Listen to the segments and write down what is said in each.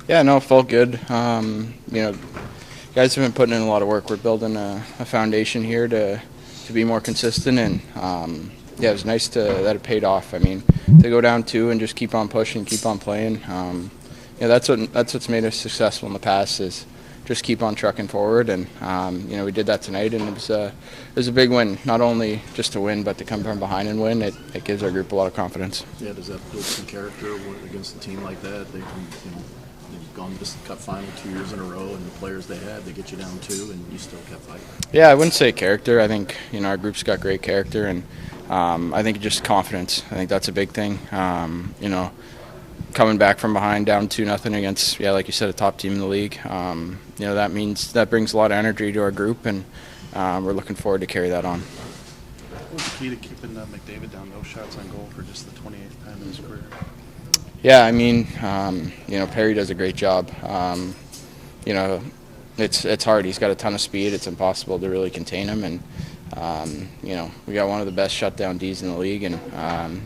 Yeah, no, it felt good. Guys have been putting in a lot of work. We're building a foundation here to be more consistent, and yeah, it was nice that it paid off. I mean, to go down two and just keep on pushing, keep on playing. That's what's made us successful in the past is just keep on trucking forward, and we did that tonight, and it was a big win. Not only just to win, but to come from behind and win. It gives our group a lot of confidence. Yeah, does that build some character against a team like that? They can, they've gone to the Cup final 2 years in a row, and the players they had, they get you down two, and you still kept fighting. Yeah, I wouldn't say character. I think our group's got great character, and I think just confidence. I think that's a big thing. Coming back from behind, down 2-0 against, like you said, a top team in the league. That brings a lot of energy to our group, and we're looking forward to carry that on. What was the key to keeping McDavid down no shots on goal for just the 28th time in his career? Yeah, I mean, Perry does a great job. It's hard. He's got a ton of speed. It's impossible to really contain him, and we got one of the best shutdown Ds in the league, and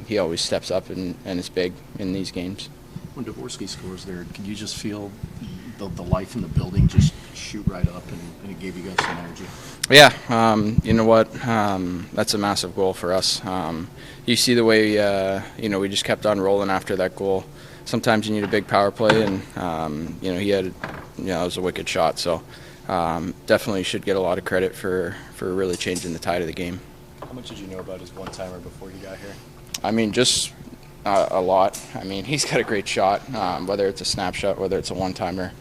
he always steps up and is big in these games. When Dvorsky scores there, can you just feel the life in the building just shoot right up, and it gave you guys some energy? Yeah, you know what? That's a massive goal for us. You see the way we just kept on rolling after that goal. Sometimes you need a big power play, and he had, it was a wicked shot. So definitely should get a lot of credit for really changing the tide of the game. How much did you know about his one-timer before you got here? I mean, just a lot. I mean, he's got a great shot, whether it's a snapshot, whether it's a one-timer.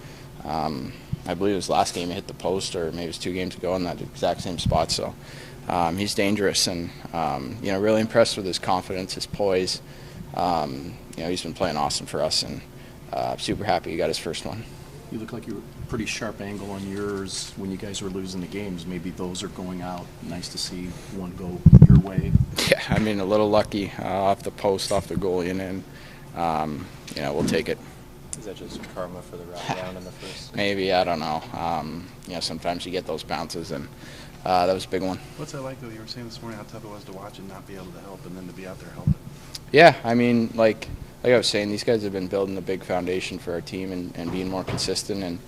I believe his last game he hit the post, or maybe it was 2 games ago in that exact same spot. So he's dangerous, and really impressed with his confidence, his poise. He's been playing awesome for us, and super happy he got his first one. You look like you were pretty sharp angle on yours when you guys were losing the games. Maybe those are going out. Nice to see one go your way. Yeah, I mean, a little lucky off the post, off the goalie, and we'll take it. Is that just karma for the wraparound in the first? Maybe, I don't know. Sometimes you get those bounces, and that was a big one. What's that like, though? You were saying this morning how tough it was to watch and not be able to help, and then to be out there helping. Yeah, I mean, like I was saying, these guys have been building a big foundation for our team and being more consistent and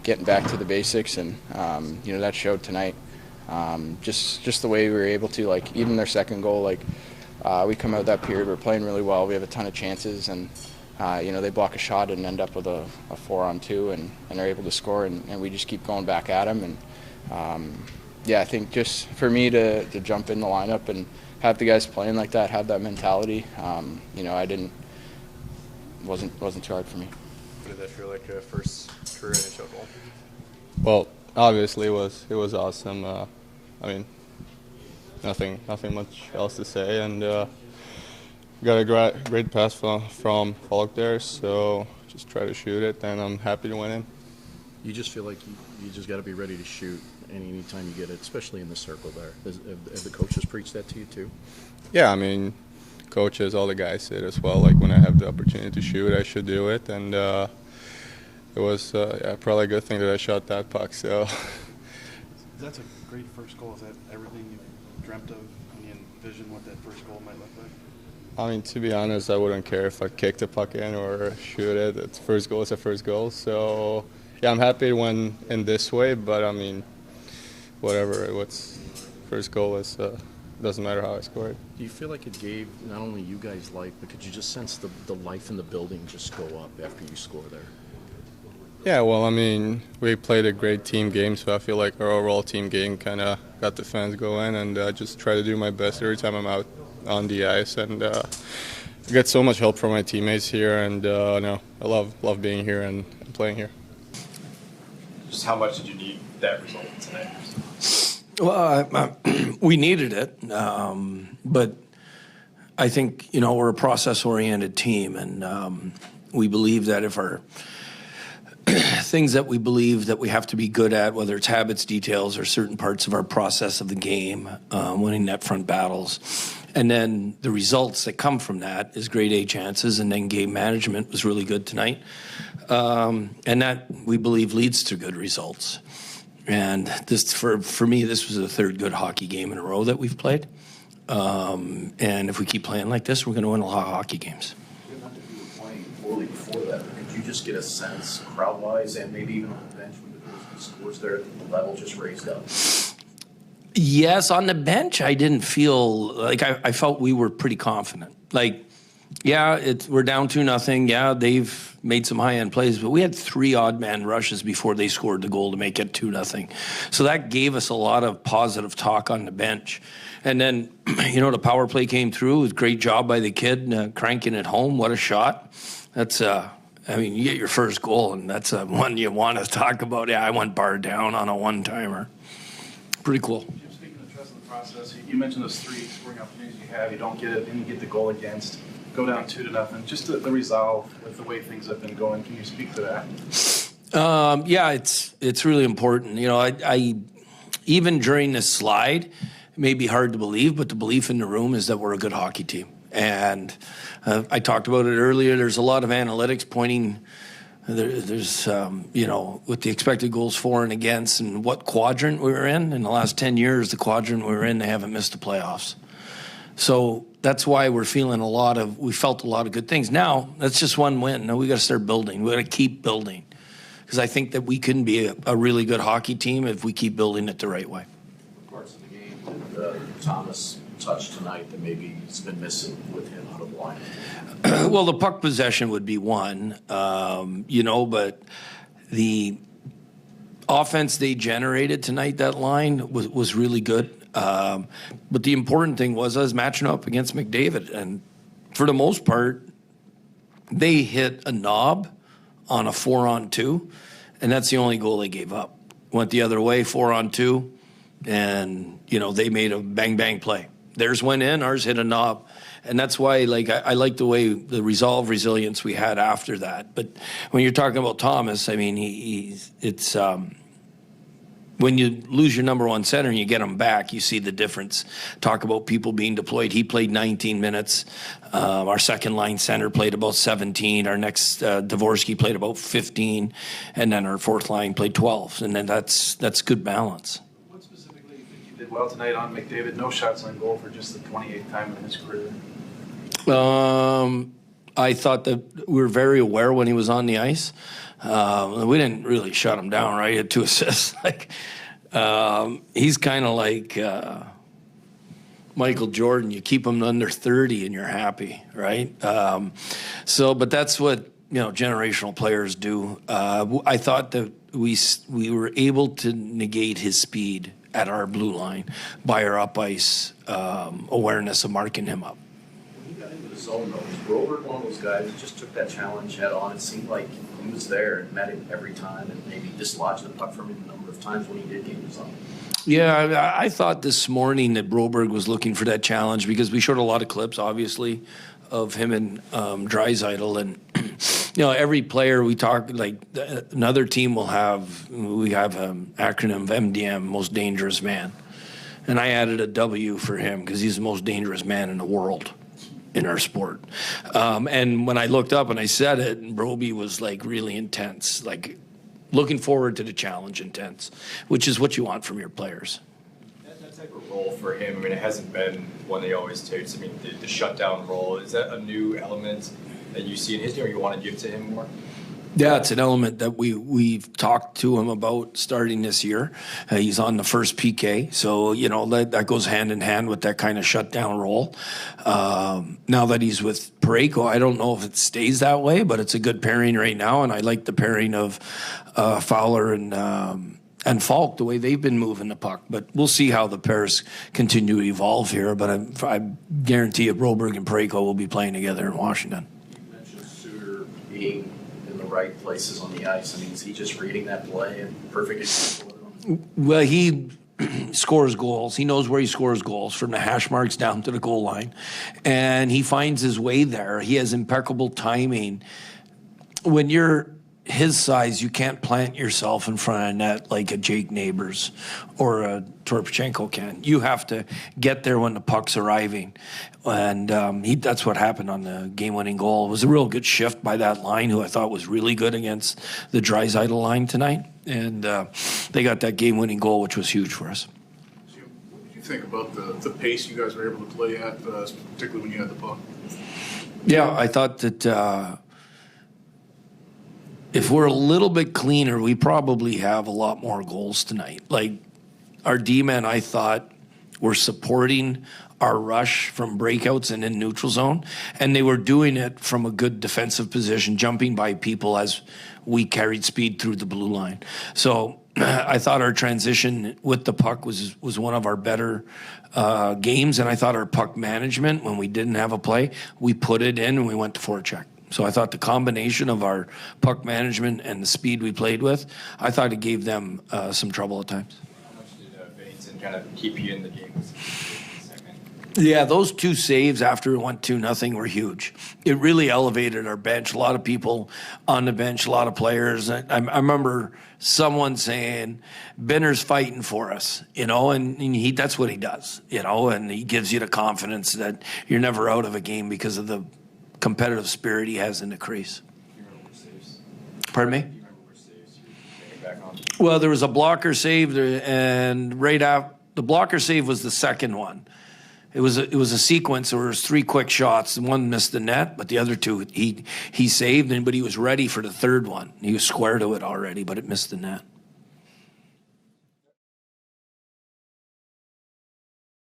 getting back to the basics, and that showed tonight. Just the way we were able to, like, even their second goal, we come out that period, we're playing really well, we have a ton of chances, and they block a shot and end up with a 4-on-2 and are able to score, and we just keep going back at them. And I think just for me to jump in the lineup and have the guys playing like that, have that mentality, wasn't too hard for me. What did that feel like, first career NHL goal? Well, obviously it was awesome. I mean, nothing much else to say, and got a great pass from Falk there, so just try to shoot it, and I'm happy to win it. You just feel like you just got to be ready to shoot any time you get it, especially in the circle there. Have the coaches preached that to you too? Yeah, I mean, coaches, all the guys say it as well. Like, when I have the opportunity to shoot, I should do it, and it was probably a good thing that I shot that puck. So That's a great first goal. Is that everything you dreamt of when you envisioned what that first goal might look like? I mean, to be honest, I wouldn't care if I kick the puck in or shoot it. The first goal is a first goal. So yeah, I'm happy it went in this way, but I mean, whatever. What's first goal is doesn't matter how I score it. Do you feel like it gave not only you guys life, but could you just sense the life in the building just go up after you score there? Yeah, well, I mean, we played a great team game, so I feel like our overall team game kind of got the fans going, and just try to do my best every time I'm out on the ice, and get so much help from my teammates here, and I love being here and playing here. Just how much did you need that result tonight? Well, we needed it, but I think, we're a process-oriented team, and we believe that if our things that we believe that we have to be good at, whether it's habits, details, or certain parts of our process of the game, winning net front battles, and then the results that come from that is grade A chances, and then game management was really good tonight. And that, we believe, leads to good results. And this, for me, this was the third good hockey game in a row that we've played. And if we keep playing like this, we're going to win a lot of hockey games. Not that you were playing poorly before that, but could you just get a sense, crowd-wise, and maybe even on the bench, when the scores there, the level just raised up? Yes, on the bench, I didn't feel like I felt we were pretty confident. Like, yeah, we're down 2-0. Yeah, they've made some high-end plays, but we had 3 odd man rushes before they scored the goal to make it 2-0. So that gave us a lot of positive talk on the bench. And then, the power play came through. It was a great job by the kid cranking it home. What a shot. That's, you get your first goal, and that's one you want to talk about. Yeah, I went bar down on a one-timer. Pretty cool. Speaking of trust in the process, you mentioned those 3 scoring opportunities you have. You don't get it, then you get the goal against. Go down 2-0. Just the resolve with the way things have been going. Can you speak to that? Yeah, it's really important. I even during this slide, it may be hard to believe, but the belief in the room is that we're a good hockey team. And I talked about it earlier. There's a lot of analytics pointing. There's with the expected goals for and against and what quadrant we were in the last 10 years, the quadrant we were in, they haven't missed the playoffs. So that's why we felt a lot of good things. Now, that's just one win. Now we got to start building. We got to keep building. Because I think that we can be a really good hockey team if we keep building it the right way. Parts of the game that Thomas touched tonight that maybe he's been missing with him out of the lineup? Well, the puck possession would be one, but the offense they generated tonight, that line, was really good. But the important thing was I was matching up against McDavid, and for the most part, they hit a knob on a 4-on-2, and that's the only goal they gave up. Went the other way, 4-on-2, and they made a bang play. Theirs went in, ours hit a knob, and that's why I like the way the resilience we had after that. But when you're talking about Thomas, I mean it's. When you lose your number one center and you get him back, you see the difference. Talk about people being deployed. He played 19 minutes. Our second line center played about 17. Our next Dvorsky played about 15, and then our fourth line played 12. And then that's good balance. What specifically do you think you did well tonight on McDavid? No shots on goal for just the 28th time in his career. I thought that we were very aware when he was on the ice. We didn't really shut him down, right? He had 2 assists. He's kind of like Michael Jordan. You keep him under 30 and you're happy, right? But that's what generational players do. I thought that we were able to negate his speed at our blue line by our up ice awareness of marking him up. When he got into the zone, though, was Broberg one of those guys that just took that challenge head on? It seemed like he was there and met him every time and maybe dislodged the puck from him a number of times when he did get in the zone. Yeah, I thought this morning that Broberg was looking for that challenge because we showed a lot of clips, obviously, of him and Draisaitl. And, every player we talk, another team we have an acronym of MDM, Most Dangerous Man. And I added a W for him because he's the most dangerous man in the world in our sport. And when I looked up and I said it, and Broby was really intense, looking forward to the challenge intense, which is what you want from your players. That type of role for him, it hasn't been one that he always takes. The shutdown role, is that a new element that you see in his game or you want to give to him more? Yeah, it's an element that we've talked to him about starting this year. He's on the first PK, so that goes hand in hand with that kind of shutdown role. Now that he's with Parayko, I don't know if it stays that way, but it's a good pairing right now, and I like the pairing of Fowler and Falk, the way they've been moving the puck. But we'll see how the pairs continue to evolve here. But I guarantee you, Broberg and Parayko will be playing together in Washington. You mentioned Suter being right places on the ice. Is he just reading that play and perfect example of it? Well, he scores goals. He knows where he scores goals from the hash marks down to the goal line, and he finds his way there. He has impeccable timing. When you're his size, you can't plant yourself in front of net like a Jake Neighbors or a Torpchenko can. You have to get there when the puck's arriving. And that's what happened on the game-winning goal. It was a real good shift by that line, who I thought was really good against the Draisaitl line tonight. And they got that game-winning goal, which was huge for us. What did you think about the pace you guys were able to play at, particularly when you had the puck? Yeah, I thought that if we're a little bit cleaner, we probably have a lot more goals tonight. Like, our D-men, I thought, were supporting our rush from breakouts and in neutral zone, and they were doing it from a good defensive position, jumping by people as we carried speed through the blue line. So I thought our transition with the puck was one of our better games, and I thought our puck management, when we didn't have a play, we put it in and we went to forecheck. So I thought the combination of our puck management and the speed we played with, I thought it gave them some trouble at times. How much did Bates kind of keep you in the game? Yeah, those two saves after it went 2-0 were huge. It really elevated our bench. A lot of people on the bench, a lot of players. I remember someone saying, Benner's fighting for us, you know, and that's what he does, you know, and he gives you the confidence that you're never out of a game because of the competitive spirit he has in the crease. Pardon me? Well, there was a blocker save, and right after the blocker save was the second one. It was a sequence. There was 3 quick shots. One missed the net, but the other 2 he saved, but he was ready for the third one. He was square to it already, but it missed the net.